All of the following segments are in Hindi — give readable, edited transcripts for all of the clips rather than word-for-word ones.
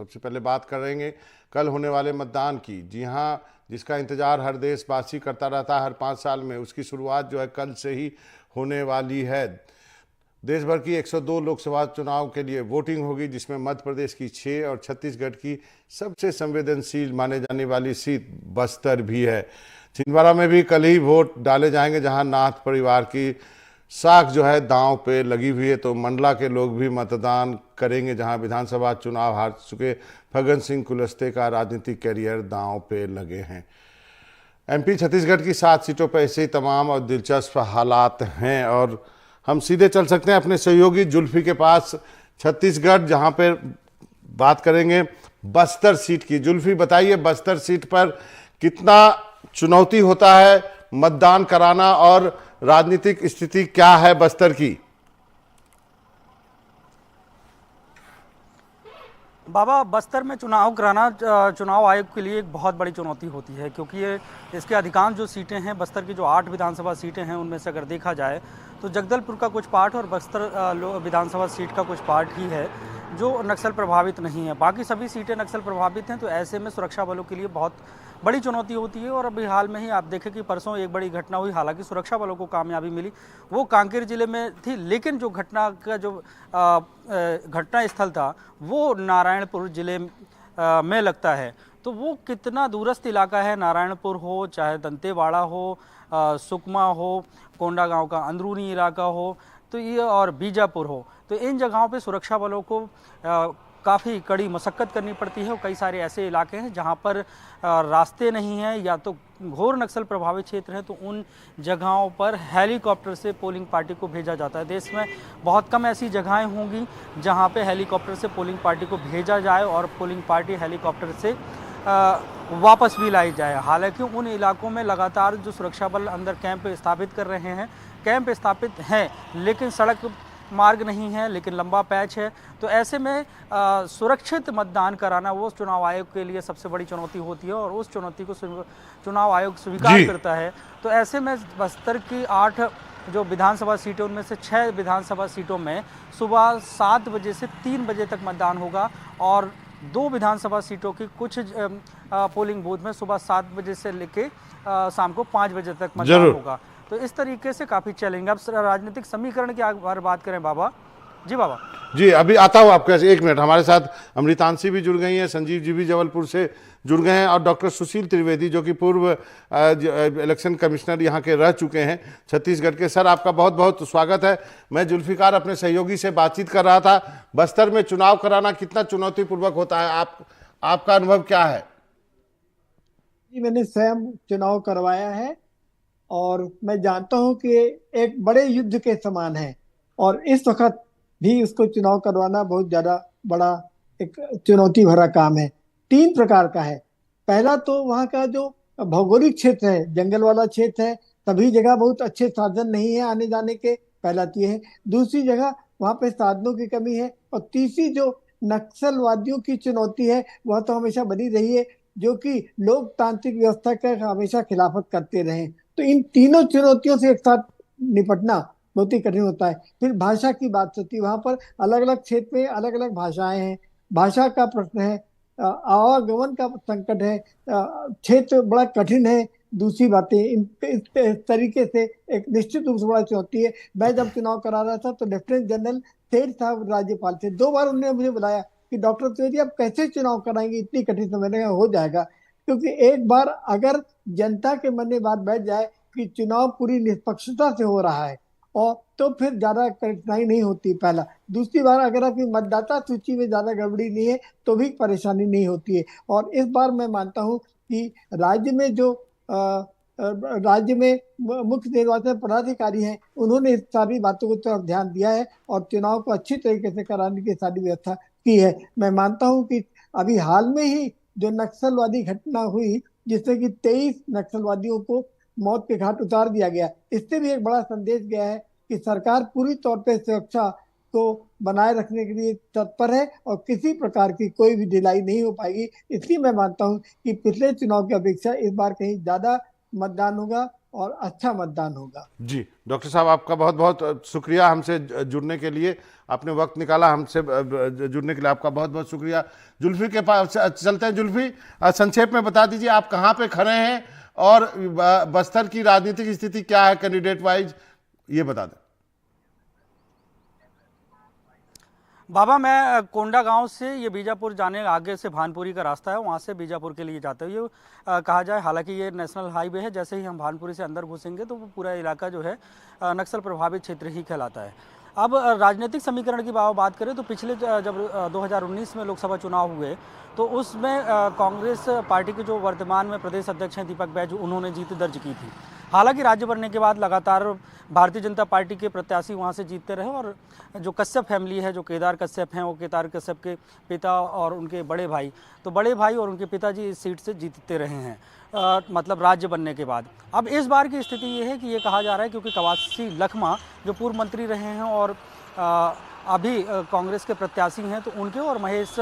सबसे पहले बात करेंगे कल होने वाले मतदान की। जी हाँ, जिसका इंतजार हर देशवासी करता रहता है हर 5 साल में, उसकी शुरुआत जो है कल से ही होने वाली है। देश भर की 102 लोकसभा चुनाव के लिए वोटिंग होगी, जिसमें मध्य प्रदेश की 6 और छत्तीसगढ़ की सबसे संवेदनशील माने जाने वाली सीट बस्तर भी है। छिंदवाड़ा में भी कल ही वोट डाले जाएंगे, जहां नाथ परिवार की साख जो है दांव पे लगी हुई है। तो मंडला के लोग भी मतदान करेंगे, जहां विधानसभा चुनाव हार चुके फग्गन सिंह कुलस्ते का राजनीतिक कैरियर दांव पे लगे हैं। एमपी छत्तीसगढ़ की 7 सीटों पर ऐसे ही तमाम और दिलचस्प हालात हैं, और हम सीधे चल सकते हैं अपने सहयोगी जुल्फी के पास छत्तीसगढ़, जहां पर बात करेंगे बस्तर सीट की। जुल्फी, बताइए बस्तर सीट पर कितना चुनौती होता है मतदान कराना, और राजनीतिक स्थिति क्या है बस्तर की? बाबा, बस्तर में चुनाव कराना चुनाव आयोग के लिए एक बहुत बड़ी चुनौती होती है, क्योंकि ये इसके अधिकांश जो सीटें हैं, बस्तर की जो 8 विधानसभा सीटें हैं, उनमें से अगर देखा जाए तो जगदलपुर का कुछ पार्ट और बस्तर विधानसभा सीट का कुछ पार्ट ही है जो नक्सल प्रभावित नहीं है। बाकी सभी सीटें नक्सल प्रभावित हैं। तो ऐसे में सुरक्षा बलों के लिए बहुत बड़ी चुनौती होती है। और अभी हाल में ही आप देखें कि परसों एक बड़ी घटना हुई, हालांकि सुरक्षा बलों को कामयाबी मिली, वो कांकेर जिले में थी, लेकिन जो घटना का जो घटना स्थल था वो नारायणपुर जिले में लगता है। तो वो कितना दूरस्थ इलाका है, नारायणपुर हो चाहे दंतेवाड़ा हो, सुकमा हो, कोंडागांव का अंदरूनी इलाका हो, तो ये और बीजापुर हो, तो इन जगहों पे सुरक्षा बलों को काफ़ी कड़ी मशक्कत करनी पड़ती है। और कई सारे ऐसे इलाके हैं जहां पर रास्ते नहीं हैं या तो घोर नक्सल प्रभावित क्षेत्र हैं, तो उन जगहों पर हेलीकॉप्टर से पोलिंग पार्टी को भेजा जाता है। देश में बहुत कम ऐसी जगहें होंगी जहां पे हेलीकॉप्टर से पोलिंग पार्टी को भेजा जाए और पोलिंग पार्टी हेलीकॉप्टर से वापस भी लाई जाए। हालांकि उन इलाकों में लगातार जो सुरक्षा बल अंदर कैंप स्थापित कर रहे हैं, कैंप स्थापित हैं, लेकिन सड़क मार्ग नहीं है, लेकिन लंबा पैच है। तो ऐसे में सुरक्षित मतदान कराना वो चुनाव आयोग के लिए सबसे बड़ी चुनौती होती है, और उस चुनौती को चुनाव आयोग स्वीकार करता है। तो ऐसे में बस्तर की 8 जो विधानसभा सीटें, उनमें से 6 विधानसभा सीटों में सुबह 7 बजे से 3 बजे तक मतदान होगा, और 2 विधानसभा सीटों की कुछ पोलिंग बूथ में सुबह 7 बजे से लेके शाम को 5 बजे तक मतदान होगा। तो इस तरीके से काफ़ी चैलेंज। अब राजनीतिक समीकरण की अगर बात करें बाबा जी, बाबा जी अभी आता हूँ आपके। 1 मिनट, हमारे साथ अमृतांशी भी जुड़ गई हैं, संजीव जी भी जबलपुर से जुड़ गए हैं, और डॉक्टर सुशील त्रिवेदी जो कि पूर्व इलेक्शन कमिश्नर यहाँ के रह चुके हैं छत्तीसगढ़ के। सर, आपका बहुत बहुत स्वागत है। मैं जुल्फिकार अपने सहयोगी से बातचीत कर रहा था, बस्तर में चुनाव कराना कितना चुनौतीपूर्वक होता है, आपका अनुभव क्या है? जी, मैंने स्वयं चुनाव करवाया है और मैं जानता हूं कि एक बड़े युद्ध के समान है, और इस वक्त भी उसको चुनाव करवाना बहुत ज्यादा बड़ा एक चुनौती भरा काम है। 3 प्रकार का है। पहला तो वहाँ का जो भौगोलिक क्षेत्र है, जंगल वाला क्षेत्र है, सभी जगह बहुत अच्छे साधन नहीं है आने जाने के, पहला तो ये है। दूसरी जगह वहाँ पे साधनों की कमी है, और तीसरी जो नक्सलवादियों की चुनौती है वह तो हमेशा बनी रही है, जो कि लोकतांत्रिक व्यवस्था का हमेशा खिलाफत करते रहे। तो इन तीनों चुनौतियों से एक साथ निपटना बहुत ही कठिन होता है। फिर भाषा की बात होती है, वहां पर अलग अलग क्षेत्र में अलग अलग भाषाएं हैं, भाषा का प्रश्न है, आवागमन का संकट है, क्षेत्र बड़ा कठिन है। दूसरी बातें इस तरीके से एक निश्चित रूप से बड़ा चुनौती है। मैं जब चुनाव करा रहा था तो लेफ्टिनेंट जनरल सेठ साहब राज्यपाल थे, 2 बार उन्होंने मुझे बुलाया कि डॉक्टर त्रिवेदी आप कैसे चुनाव कराएंगे इतनी कठिन समय में। हो जाएगा, क्योंकि एक बार अगर जनता के मन में बात बैठ जाए कि चुनाव पूरी निष्पक्षता से हो रहा है, और तो फिर ज्यादा कठिनाई नहीं होती, पहला। दूसरी बार अगर आपकी मतदाता सूची में ज्यादा गड़बड़ी नहीं है तो भी परेशानी नहीं होती है। और इस बार मैं मानता हूं कि राज्य में जो राज्य में मुख्य निर्वाचन पदाधिकारी हैं, उन्होंने इस सारी बातों को तरफ ध्यान दिया है और चुनाव को अच्छी तरीके से कराने की सारी व्यवस्था की है। मैं मानता हूं कि अभी हाल में ही जो नक्सलवादी घटना हुई, जिससे कि 23 नक्सलवादियों को मौत के घाट उतार दिया गया, इससे भी एक बड़ा संदेश गया है कि सरकार पूरी तौर पे सुरक्षा को बनाए रखने के लिए तत्पर है, और किसी प्रकार की कोई भी ढिलाई नहीं हो पाएगी। इसलिए मैं मानता हूं कि पिछले चुनाव की अपेक्षा इस बार कहीं ज्यादा मतदान होगा, और अच्छा मतदान होगा। जी डॉक्टर साहब, आपका बहुत बहुत शुक्रिया हमसे जुड़ने के लिए, आपने वक्त निकाला हमसे जुड़ने के लिए, आपका बहुत बहुत शुक्रिया। जुल्फी के पास चलते हैं। जुल्फी, संक्षेप में बता दीजिए आप कहाँ पे खड़े हैं और बस्तर की राजनीतिक स्थिति क्या है कैंडिडेट वाइज, ये बता दें। बाबा, मैं कोंडा गांव से ये बीजापुर जाने आगे से भानपुरी का रास्ता है, वहाँ से बीजापुर के लिए जाते हुए कहा जाए, हालांकि ये नेशनल हाईवे है, जैसे ही हम भानपुरी से अंदर घुसेंगे तो वो पूरा इलाका जो है नक्सल प्रभावित क्षेत्र ही कहलाता है। अब राजनीतिक समीकरण की बात करें तो पिछले जब 2019 में लोकसभा चुनाव हुए तो उसमें कांग्रेस पार्टी के जो वर्तमान में प्रदेश अध्यक्ष हैं दीपक बैज, उन्होंने जीत दर्ज की थी। हालांकि राज्य बनने के बाद लगातार भारतीय जनता पार्टी के प्रत्याशी वहां से जीतते रहे और जो कश्यप फैमिली है, जो केदार कश्यप हैं, वो केदार कश्यप के पिता और उनके बड़े भाई, तो बड़े भाई और उनके पिताजी इस सीट से जीतते रहे हैं, मतलब राज्य बनने के बाद। अब इस बार की स्थिति ये है कि ये कहा जा रहा है क्योंकि कवासी लखमा जो पूर्व मंत्री रहे हैं और अभी कांग्रेस के प्रत्याशी हैं, तो उनके और महेश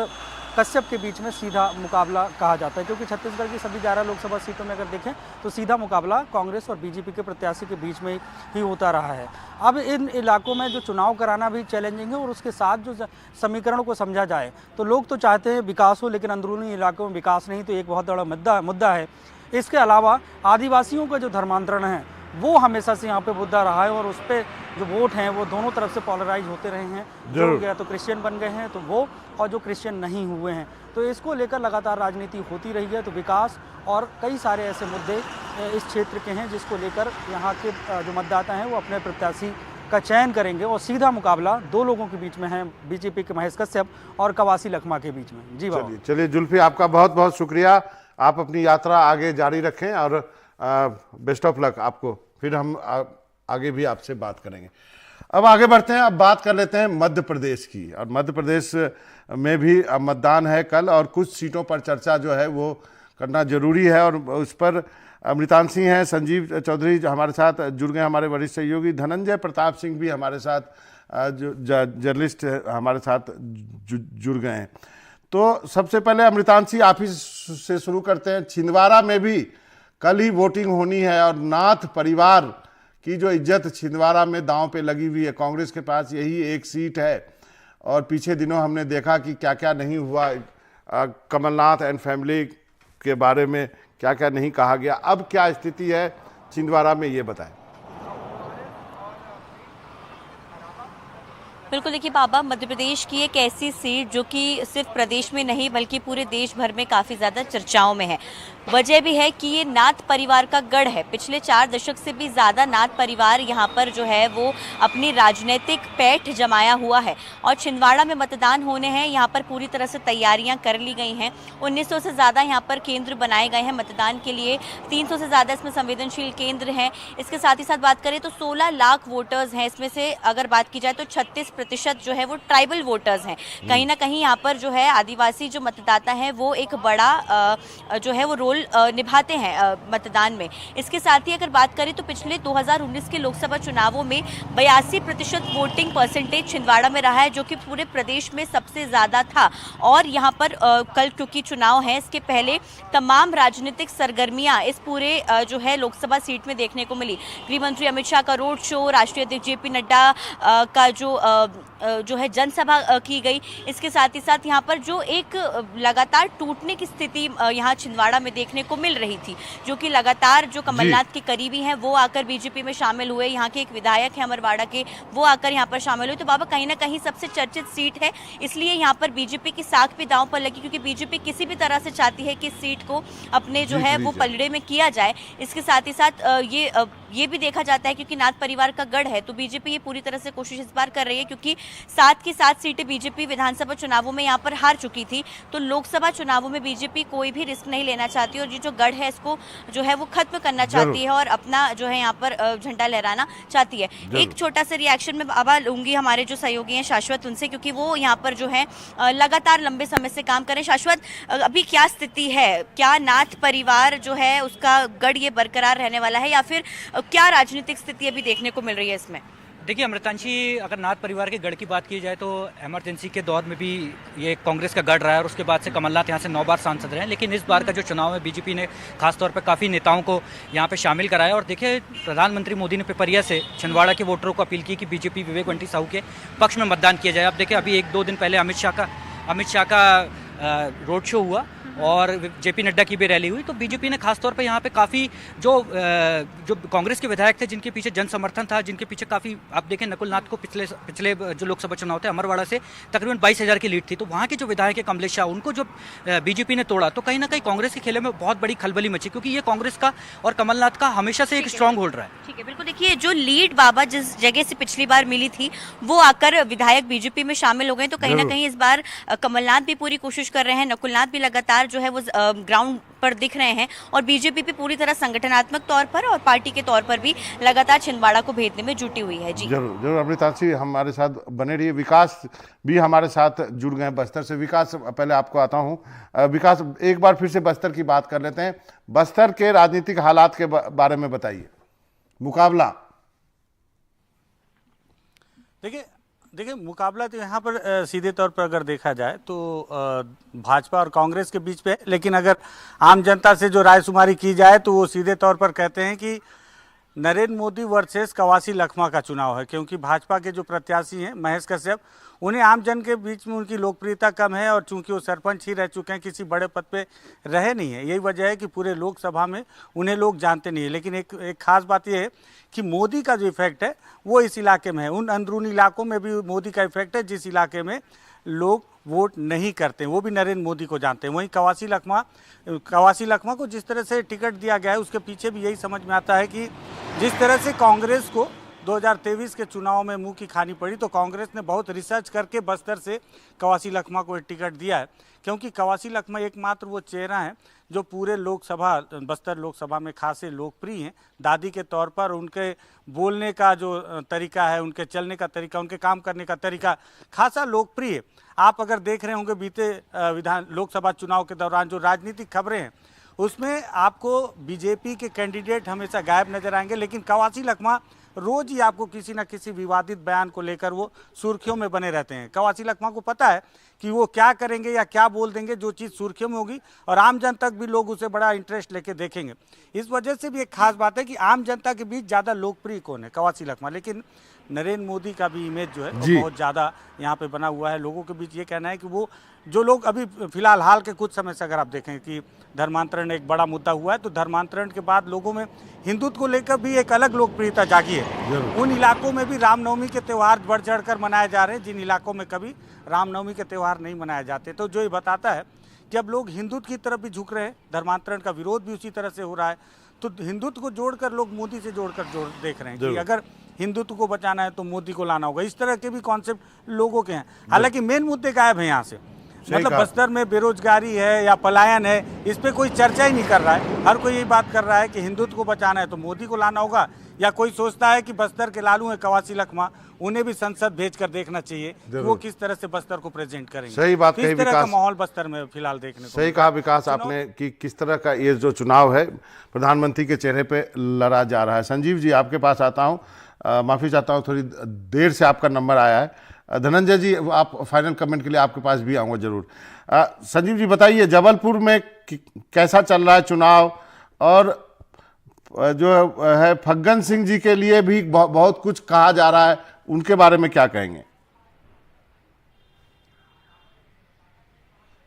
कश्यप के बीच में सीधा मुकाबला कहा जाता है, क्योंकि छत्तीसगढ़ की सभी 11 लोकसभा सीटों में अगर देखें तो सीधा मुकाबला कांग्रेस और बीजेपी के प्रत्याशी के बीच में ही होता रहा है। अब इन इलाकों में जो चुनाव कराना भी चैलेंजिंग है और उसके साथ जो समीकरणों को समझा जाए तो लोग तो चाहते हैं विकास हो, लेकिन अंदरूनी इलाकों में विकास नहीं, तो एक बहुत बड़ा मुद्दा है। इसके अलावा आदिवासियों का जो धर्मांतरण है वो हमेशा से यहाँ पे मुद्दा रहा है और उस पर जो वोट हैं वो दोनों तरफ से पोलराइज होते रहे हैं, जो या तो क्रिश्चियन बन गए हैं तो वो, और जो क्रिश्चियन नहीं हुए हैं, तो इसको लेकर लगातार राजनीति होती रही है। तो विकास और कई सारे ऐसे मुद्दे इस क्षेत्र के हैं जिसको लेकर यहाँ के जो मतदाता हैं वो अपने प्रत्याशी का चयन करेंगे और सीधा मुकाबला दो लोगों के बीच में है, बीजेपी के महेश कश्यप और कवासी लखमा के बीच में। जी बाबा। चलिए जुल्फी, आपका बहुत बहुत शुक्रिया, आप अपनी यात्रा आगे जारी रखें और बेस्ट ऑफ लक आपको, फिर हम आगे भी आपसे बात करेंगे। अब आगे बढ़ते हैं, अब बात कर लेते हैं मध्य प्रदेश की, और मध्य प्रदेश में भी मतदान है कल और कुछ सीटों पर चर्चा जो है वो करना जरूरी है, और उस पर अमृतान सिंह हैं, संजीव चौधरी जो हमारे साथ जुड़ गए, हमारे वरिष्ठ सहयोगी धनंजय प्रताप सिंह भी हमारे साथ जो जर्नलिस्ट हमारे साथ जुड़ गए हैं। तो सबसे पहले अमृतान सिंह आप ही से शुरू करते हैं। छिंदवाड़ा में भी कल ही वोटिंग होनी है और नाथ परिवार की जो इज्जत छिंदवाड़ा में दांव पे लगी हुई है। कांग्रेस के पास यही एक सीट है और पीछे दिनों हमने देखा कि क्या क्या नहीं हुआ, कमलनाथ एंड फैमिली के बारे में क्या क्या नहीं कहा गया। अब क्या स्थिति है छिंदवाड़ा में, ये बताएं। बिल्कुल, देखिए बाबा, मध्य प्रदेश की एक ऐसी सीट जो कि सिर्फ प्रदेश में नहीं बल्कि पूरे देश भर में काफ़ी ज़्यादा चर्चाओं में है। वजह भी है कि ये नाथ परिवार का गढ़ है। पिछले 4 दशक से भी ज़्यादा नाथ परिवार यहाँ पर जो है वो अपनी राजनीतिक पैठ जमाया हुआ है और छिंदवाड़ा में मतदान होने हैं। यहाँ पर पूरी तरह से तैयारियाँ कर ली गई हैं। 1900 से ज़्यादा यहाँ पर केंद्र बनाए गए हैं मतदान के लिए, 300 से ज़्यादा इसमें संवेदनशील केंद्र हैं। इसके साथ ही साथ बात करें तो 16 लाख वोटर्स हैं। इसमें से अगर बात की जाए तो 36% जो है वो ट्राइबल वोटर्स हैं। कहीं ना कहीं यहाँ पर जो है आदिवासी जो मतदाता हैं वो एक बड़ा जो है वो रोल निभाते हैं मतदान में। इसके साथ ही अगर बात करें तो पिछले 2019 के लोकसभा चुनावों में 82% वोटिंग परसेंटेज छिंदवाड़ा में रहा है, जो कि पूरे प्रदेश में सबसे ज़्यादा था। और यहाँ पर कल क्योंकि चुनाव है, इसके पहले तमाम राजनीतिक सरगर्मियाँ इस पूरे जो है लोकसभा सीट में देखने को मिली। गृह मंत्री अमित शाह का रोड शो, राष्ट्रीय अध्यक्ष जेपी नड्डा का जो है जनसभा की गई। इसके साथ ही साथ यहाँ पर जो एक लगातार टूटने की स्थिति यहाँ छिंदवाड़ा में देखने को मिल रही थी, जो कि लगातार जो कमलनाथ के करीबी हैं वो आकर बीजेपी में शामिल हुए। यहाँ के एक विधायक हैं अमरवाड़ा के, वो आकर यहाँ पर शामिल हुए। तो बाबा कहीं ना कहीं सबसे चर्चित सीट है, इसलिए यहाँ पर बीजेपी की साख भी दांव पर लगी, क्योंकि बीजेपी किसी भी तरह से चाहती है कि इस सीट को अपने जो है वो पलड़े में किया जाए। इसके साथ ही साथ ये भी देखा जाता है क्योंकि नाथ परिवार का गढ़ है, तो बीजेपी ये पूरी तरह से कोशिश इस बार कर रही है, क्योंकि 7 की 7 सीटें बीजेपी विधानसभा चुनावों में यहाँ पर हार चुकी थी। तो लोकसभा चुनावों में बीजेपी कोई भी रिस्क नहीं लेना चाहती और ये जो गढ़ है इसको जो है वो खत्म करना चाहती है और अपना जो है यहाँ पर झंडा लहराना चाहती है। एक छोटा सा रिएक्शन में बाबा लूंगी हमारे जो सहयोगी हैं शाश्वत उनसे, क्योंकि वो यहाँ पर जो है लगातार लंबे समय से काम करें। शाश्वत, अभी क्या स्थिति है? क्या नाथ परिवार जो है उसका गढ़ ये बरकरार रहने वाला है या फिर क्या राजनीतिक स्थिति अभी देखने को मिल रही है इसमें? देखिए अमृतांशी, अगर नाथ परिवार के गढ़ की बात की जाए तो इमरजेंसी के दौर में भी ये कांग्रेस का गढ़ रहा है और उसके बाद से कमलनाथ यहाँ से 9 बार सांसद रहे हैं। लेकिन इस बार का जो चुनाव है बीजेपी ने खासतौर पर काफ़ी नेताओं को यहाँ पे शामिल कराया। और देखिए प्रधानमंत्री मोदी ने पिपरिया से छिंदवाड़ा के वोटरों को अपील की कि बीजेपी विवेक बंटी साहू के पक्ष में मतदान किया जाए। अब देखिए अभी 1-2 दिन पहले अमित शाह का रोड शो हुआ और जेपी नड्डा की भी रैली हुई। तो बीजेपी ने खासतौर पे यहाँ पे काफ़ी जो कांग्रेस के विधायक थे जिनके पीछे जन समर्थन था, जिनके पीछे काफ़ी, आप देखें नकुल नाथ को पिछले जो लोकसभा चुनाव थे अमरवाड़ा से तकरीबन 22,000 की लीड थी, तो वहाँ के जो विधायक है कमलेश शाह, उनको जो बीजेपी ने तोड़ा तो कहीं ना कहीं कांग्रेस के खेले में बहुत बड़ी खलबली मची, क्योंकि ये कांग्रेस का और कमलनाथ का हमेशा से एक स्ट्रांग होल्ड रहा है। ठीक है, बिल्कुल। देखिए जो लीड बाबा जिस जगह से पिछली बार मिली थी वो आकर विधायक बीजेपी में शामिल हो गए, तो कहीं ना कहीं इस बार कमलनाथ भी पूरी कोशिश कर रहे हैं, नकुलनाथ भी लगातार जो है वो ग्राउंड पर दिख रहे हैं और बीजेपी भी पूरी तरह संगठनात्मक तौर पर और पार्टी के तौर पर भी लगातार छिंदवाड़ा को भेजने में जुटी हुई है। जी जरूर अमृतांशी हमारे साथ बने रहिए। विकास भी हमारे साथ जुड़ गए बस्तर से। विकास, पहले आपको आता हूं। विकास, एक बार फिर से बस्तर की बात कर लेते हैं। बस्तर के राजनीतिक हालात के बारे में बताइए, मुकाबला। देखिए मुकाबला तो यहाँ पर सीधे तौर पर अगर देखा जाए तो भाजपा और कांग्रेस के बीच पे, लेकिन अगर आम जनता से जो रायशुमारी की जाए तो वो सीधे तौर पर कहते हैं कि नरेंद्र मोदी वर्सेस कवासी लखमा का चुनाव है, क्योंकि भाजपा के जो प्रत्याशी हैं महेश कश्यप, उन्हें आम जन के बीच में उनकी लोकप्रियता कम है और चूंकि वो सरपंच ही रह चुके हैं, किसी बड़े पद पे रहे नहीं है, यही वजह है कि पूरे लोकसभा में उन्हें लोग जानते नहीं है। लेकिन एक खास बात यह है कि मोदी का जो इफेक्ट है वो इस इलाके में है, उन अंदरूनी इलाकों में भी मोदी का इफेक्ट है जिस इलाके में लोग वोट नहीं करते, वो भी नरेंद्र मोदी को जानते हैं। वहीं कवासी लखमा को जिस तरह से टिकट दिया गया है उसके पीछे भी यही समझ में आता है कि जिस तरह से कांग्रेस को 2023 के चुनाव में मुंह की खानी पड़ी, तो कांग्रेस ने बहुत रिसर्च करके बस्तर से कवासी लखमा को टिकट दिया है, क्योंकि कवासी लखमा एकमात्र वो चेहरा है जो पूरे बस्तर लोकसभा में खासे लोकप्रिय हैं। दादी के तौर पर उनके बोलने का जो तरीका है, उनके चलने का तरीका, उनके काम करने का तरीका खासा लोकप्रिय है। आप अगर देख रहे होंगे बीते लोकसभा चुनाव के दौरान जो राजनीतिक खबरें हैं उसमें आपको बीजेपी के कैंडिडेट हमेशा गायब नजर आएंगे, लेकिन कवासी लखमा रोज ही आपको किसी न किसी विवादित बयान को लेकर वो सुर्खियों में बने रहते हैं। कवासी लखमा को पता है कि वो क्या करेंगे या क्या बोल देंगे, जो चीज़ सुर्खियों में होगी और आम जनता भी लोग उसे बड़ा इंटरेस्ट लेके देखेंगे। इस वजह से भी एक खास बात है कि आम जनता के बीच ज़्यादा लोकप्रिय कौन है, कवासी लखमा। लेकिन नरेंद्र मोदी का भी इमेज जो है वो बहुत ज़्यादा यहाँ पे बना हुआ है। लोगों के बीच ये कहना है कि वो जो लोग अभी फिलहाल हाल के कुछ समय से अगर आप देखें कि धर्मांतरण एक बड़ा मुद्दा हुआ है, तो धर्मांतरण के बाद लोगों में हिंदुत्व को लेकर भी एक अलग लोकप्रियता जागी है। उन इलाकों में भी रामनवमी के त्यौहार बढ़ चढ़ कर मनाए जा रहे हैं जिन इलाकों में कभी रामनवमी के त्यौहार नहीं मनाए जाते। तो जो ये बताता है कि अब लोग हिंदुत्व की तरफ भी झुक रहे हैं, धर्मांतरण का विरोध भी उसी तरह से हो रहा है। तो हिंदुत्व को जोड़कर लोग मोदी से जोड़ देख रहे हैं कि अगर हिंदुत्व को बचाना है तो मोदी को लाना होगा। इस तरह के भी कॉन्सेप्ट लोगों के हैं। हालांकि मेन मुद्दे गायब हैं यहाँ से, मतलब बस्तर में बेरोजगारी है या पलायन है, इस पे कोई चर्चा ही नहीं कर रहा है। हर कोई यही बात कर रहा है कि हिंदुत्व को बचाना है तो मोदी को लाना होगा, या कोई सोचता है कि बस्तर के लालू हैं कवासी लखमा, उन्हें भी संसद भेजकर देखना चाहिए वो किस तरह से बस्तर को प्रेजेंट करेंगे। सही बात कही विकास, का माहौल बस्तर में फिलहाल देखने को सही कहा विकास आपने कि किस तरह का ये जो चुनाव है प्रधानमंत्री के चेहरे पे लड़ा जा रहा है। संजीव जी आपके पास आता हूँ, माफ़ी चाहता हूँ थोड़ी देर से आपका नंबर आया है। धनंजय जी आप फाइनल कमेंट के लिए आपके पास भी आऊँगा जरूर। संजीव जी बताइए जबलपुर में कैसा चल रहा है चुनाव, और जो है फग्गन सिंह जी के लिए भी बहुत कुछ कहा जा रहा है, उनके बारे में क्या कहेंगे?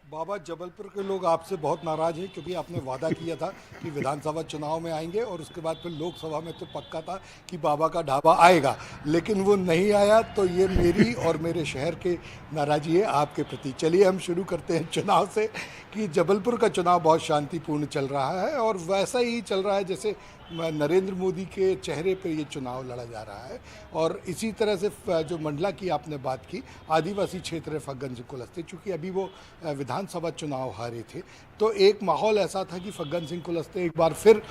बाबा, जबलपुर के लोग आपसे बहुत नाराज हैं क्योंकि आपने वादा किया था कि विधानसभा चुनाव में आएंगे और उसके बाद फिर लोकसभा में तो पक्का था कि बाबा का ढाबा आएगा, लेकिन वो नहीं आया। तो ये मेरी और मेरे शहर के नाराज़गी है आपके प्रति। चलिए हम शुरू करते हैं चुनाव से कि जबलपुर का चुनाव बहुत शांतिपूर्ण चल रहा है और वैसा ही चल रहा है जैसे नरेंद्र मोदी के चेहरे पर ये चुनाव लड़ा जा रहा है। और इसी तरह से जो मंडला की आपने बात की, आदिवासी क्षेत्र है फग्गन सिंह कुलस्ते, चूँकि अभी वो विधान विधानसभा चुनाव हारे थे तो एक माहौल ऐसा था कि फग्गन सिंह कुलस्ते एक बार फिर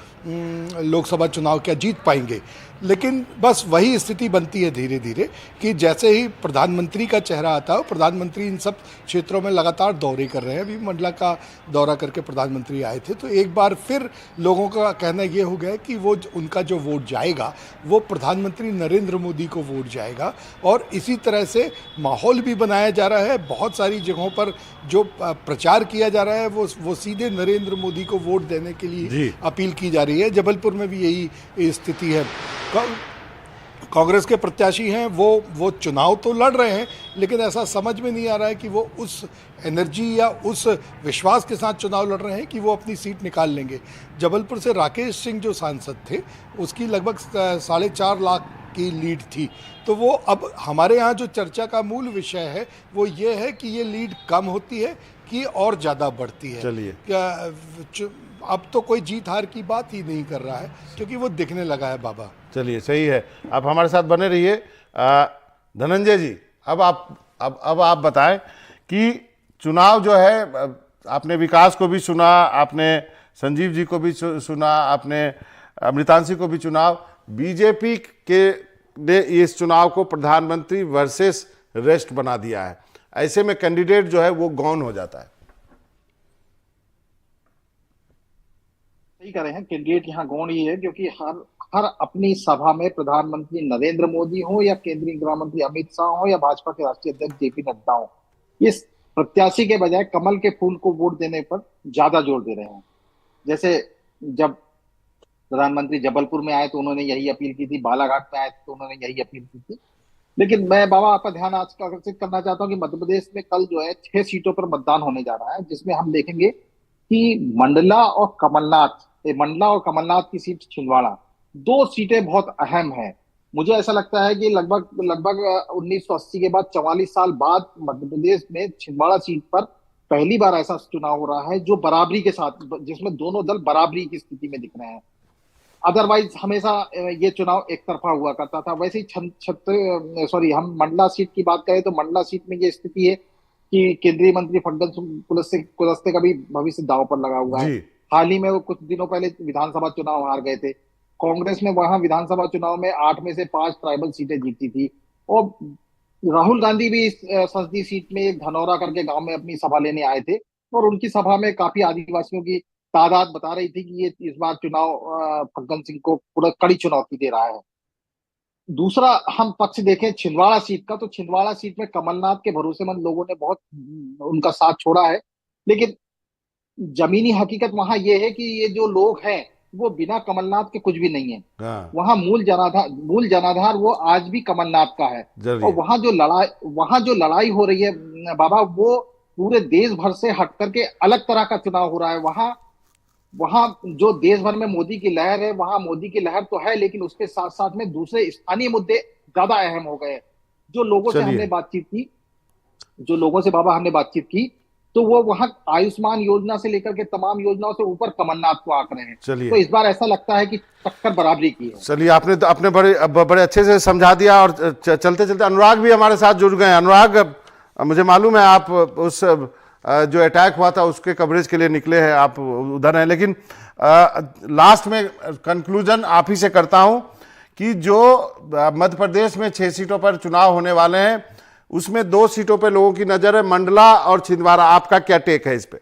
लोकसभा चुनाव क्या जीत पाएंगे। लेकिन बस वही स्थिति बनती है धीरे धीरे कि जैसे ही प्रधानमंत्री का चेहरा आता है, प्रधानमंत्री इन सब क्षेत्रों में लगातार दौरे कर रहे हैं। अभी मंडला का दौरा करके प्रधानमंत्री आए थे, तो एक बार फिर लोगों का कहना ये हो गया कि वो उनका जो वोट जाएगा वो प्रधानमंत्री नरेंद्र मोदी को वोट जाएगा। और इसी तरह से माहौल भी बनाया जा रहा है। बहुत सारी जगहों पर जो प्रचार किया जा रहा है वो सीधे नरेंद्र मोदी को वोट देने के लिए अपील की जा रही है। जबलपुर में भी यही स्थिति है। कांग्रेस के प्रत्याशी हैं वो चुनाव तो लड़ रहे हैं, लेकिन ऐसा समझ में नहीं आ रहा है कि वो उस एनर्जी या उस विश्वास के साथ चुनाव लड़ रहे हैं कि वो अपनी सीट निकाल लेंगे। जबलपुर से राकेश सिंह जो सांसद थे उसकी लगभग 4.5 लाख की लीड थी। तो वो अब हमारे यहाँ जो चर्चा का मूल विषय है वो ये है कि ये लीड कम होती है कि और ज़्यादा बढ़ती है। चलिए, अब तो कोई जीत हार की बात ही नहीं कर रहा है क्योंकि वो दिखने लगा है बाबा। चलिए, सही है। आप हमारे साथ बने रहिए। धनंजय जी, अब आप बताएं कि चुनाव जो है, आपने विकास को भी सुना, आपने संजीव जी को भी सुना, आपने अमृतांशी को भी चुनाव, बीजेपी के ने इस चुनाव को प्रधानमंत्री वर्सेस रेस्ट बना दिया है। ऐसे में कैंडिडेट जो है वो गौन हो जाता है। सही कह रहे हैं, कैंडिडेट यहाँ गौण ही है क्योंकि हर अपनी सभा में प्रधानमंत्री नरेंद्र मोदी हो या केंद्रीय गृह मंत्री अमित शाह हो या भाजपा के राष्ट्रीय अध्यक्ष जेपी नड्डा हो, इस प्रत्याशी के बजाय कमल के फूल को वोट देने पर ज्यादा जोर दे रहे हैं। जैसे जब प्रधानमंत्री जबलपुर में आए तो उन्होंने यही अपील की थी, बालाघाट में आए तो उन्होंने यही अपील की थी। लेकिन मैं बाबा आपका ध्यान आज आकर्षित करना चाहता हूँ कि मध्य प्रदेश में कल जो है 6 सीटों पर मतदान होने जा रहा है, जिसमें हम देखेंगे कि मंडला और कमलनाथ की सीट छिंदवाड़ा, 2 सीटें बहुत अहम है। मुझे ऐसा लगता है कि लगभग 1980 के बाद 44 साल बाद मध्य प्रदेश में छिंदवाड़ा सीट पर पहली बार ऐसा चुनाव हो रहा है जो बराबरी के साथ, जिसमें दोनों दल बराबरी की स्थिति में दिख रहे हैं। अदरवाइज हमेशा ये चुनाव एक तरफा हुआ करता था। वैसे ही हम मंडला सीट की बात करें तो मंडला सीट में ये स्थिति है कि केंद्रीय मंत्री फग्गन कुलस्ते का भी भविष्य दांव पर लगा हुआ है। हाल ही में वो कुछ दिनों पहले विधानसभा चुनाव हार गए थे। कांग्रेस ने वहां विधानसभा चुनाव में 8 में से 5 ट्राइबल सीटें जीती थी। और राहुल गांधी भी इस संसदीय सीट में धनौरा करके गांव में अपनी सभा लेने आए थे और उनकी सभा में काफी आदिवासियों की तादाद बता रही थी कि ये इस बार चुनाव फग्गन सिंह को पूरा कड़ी चुनौती दे रहा है। दूसरा हम पक्ष देखें छिंदवाड़ा सीट का, तो छिंदवाड़ा सीट में कमलनाथ के भरोसेमंद लोगों ने बहुत उनका साथ छोड़ा है, लेकिन जमीनी हकीकत वहां ये है कि ये जो लोग हैं वो बिना कमलनाथ के कुछ भी नहीं है। वहां मूल जनाधार वो आज भी कमलनाथ का है। और वहां जो लड़ाई हो रही है बाबा, वो पूरे देश भर से हट करके अलग तरह का चुनाव हो रहा है। वहां जो देश भर में मोदी की लहर है, वहां मोदी की लहर तो है, लेकिन उसके साथ साथ में दूसरे स्थानीय मुद्दे ज्यादा अहम हो गए। जो लोगों से हमने बातचीत की तो वो वहां आयुष्मान योजना से लेकर के तमाम योजनाओं से ऊपर कमलनाथ को आंक रहे हैं। तो इस बार ऐसा लगता है कि टक्कर बराबरी की है। चलिए, आपने तो अपने बड़े अच्छे से समझा दिया। और चलते चलते अनुराग भी हमारे साथ जुड़ गए। अनुराग, मुझे मालूम है आप उस जो अटैक हुआ था उसके कवरेज के लिए निकले हैं, आप उधर हैं, लेकिन लास्ट में कंक्लूजन आप ही से करता हूं कि जो मध्य प्रदेश में 6 सीटों पर चुनाव होने वाले हैं उसमें 2 सीटों पे लोगों की नजर है, मंडला और छिंदवाड़ा। आपका क्या टेक है इस पे?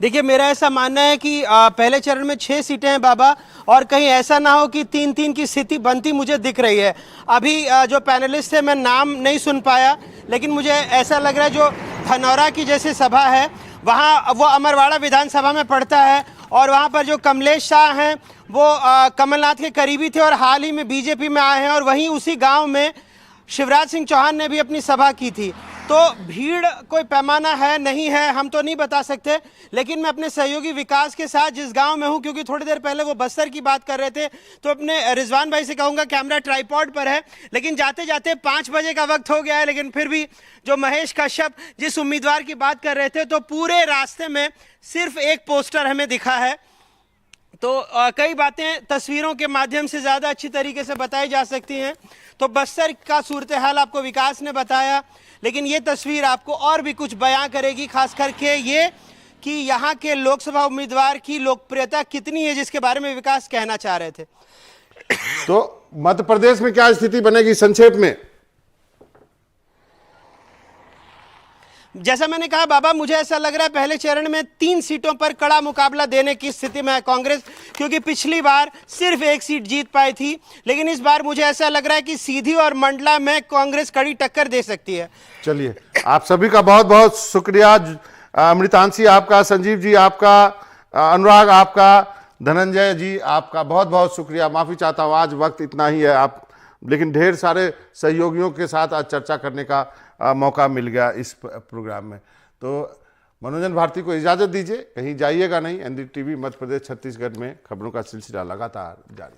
देखिए, मेरा ऐसा मानना है कि पहले चरण में 6 सीटें हैं बाबा, और कहीं ऐसा ना हो कि 3-3 की स्थिति बनती मुझे दिख रही है। अभी जो पैनलिस्ट थे मैं नाम नहीं सुन पाया, लेकिन मुझे ऐसा लग रहा है जो धनौरा की जैसे सभा है वहाँ, वो अमरवाड़ा विधानसभा में पड़ता है, और वहाँ पर जो कमलेश शाह हैं वो कमलनाथ के करीबी थे और हाल ही में बीजेपी में आए हैं, और वहीं उसी गाँव में शिवराज सिंह चौहान ने भी अपनी सभा की थी। तो भीड़ कोई पैमाना है नहीं है हम तो नहीं बता सकते, लेकिन मैं अपने सहयोगी विकास के साथ जिस गांव में हूं, क्योंकि थोड़ी देर पहले वो बस्तर की बात कर रहे थे, तो अपने रिजवान भाई से कहूंगा कैमरा ट्राइपॉड पर है, लेकिन जाते जाते 5 बजे का वक्त हो गया है, लेकिन फिर भी जो महेश कश्यप जिस उम्मीदवार की बात कर रहे थे, तो पूरे रास्ते में सिर्फ एक पोस्टर हमें दिखा है। तो कई बातें तस्वीरों के माध्यम से ज़्यादा अच्छी तरीके से बताई जा सकती हैं। तो बस्तर का सूरत हाल आपको विकास ने बताया, लेकिन ये तस्वीर आपको और भी कुछ बयां करेगी, खास करके ये कि यहाँ के लोकसभा उम्मीदवार की लोकप्रियता कितनी है, जिसके बारे में विकास कहना चाह रहे थे। तो मध्य प्रदेश में क्या स्थिति बनेगी संक्षेप में? जैसा मैंने कहा बाबा, मुझे ऐसा लग रहा है पहले चरण में 3 सीटों पर कड़ा मुकाबला देने की स्थिति में है कांग्रेस, क्योंकि पिछली बार सिर्फ 1 सीट जीत पाई थी, लेकिन इस बार मुझे ऐसा लग रहा है कि सीधी और मंडला में कांग्रेस कड़ी टक्कर दे सकती है। चलिए, आप सभी का बहुत बहुत शुक्रिया। अमृतांशी आपका, संजीव जी आपका, अनुराग आपका, धनंजय जी आपका बहुत बहुत शुक्रिया। माफ़ी चाहता हूँ आज वक्त इतना ही है, आप लेकिन ढेर सारे सहयोगियों के साथ आज चर्चा करने का मौका मिल गया इस प्रोग्राम में। तो मनोरंजन भारती को इजाज़त दीजिए, कहीं जाइएगा नहीं। एनडीटीवी मध्य प्रदेश छत्तीसगढ़ में खबरों का सिलसिला लगातार जारी।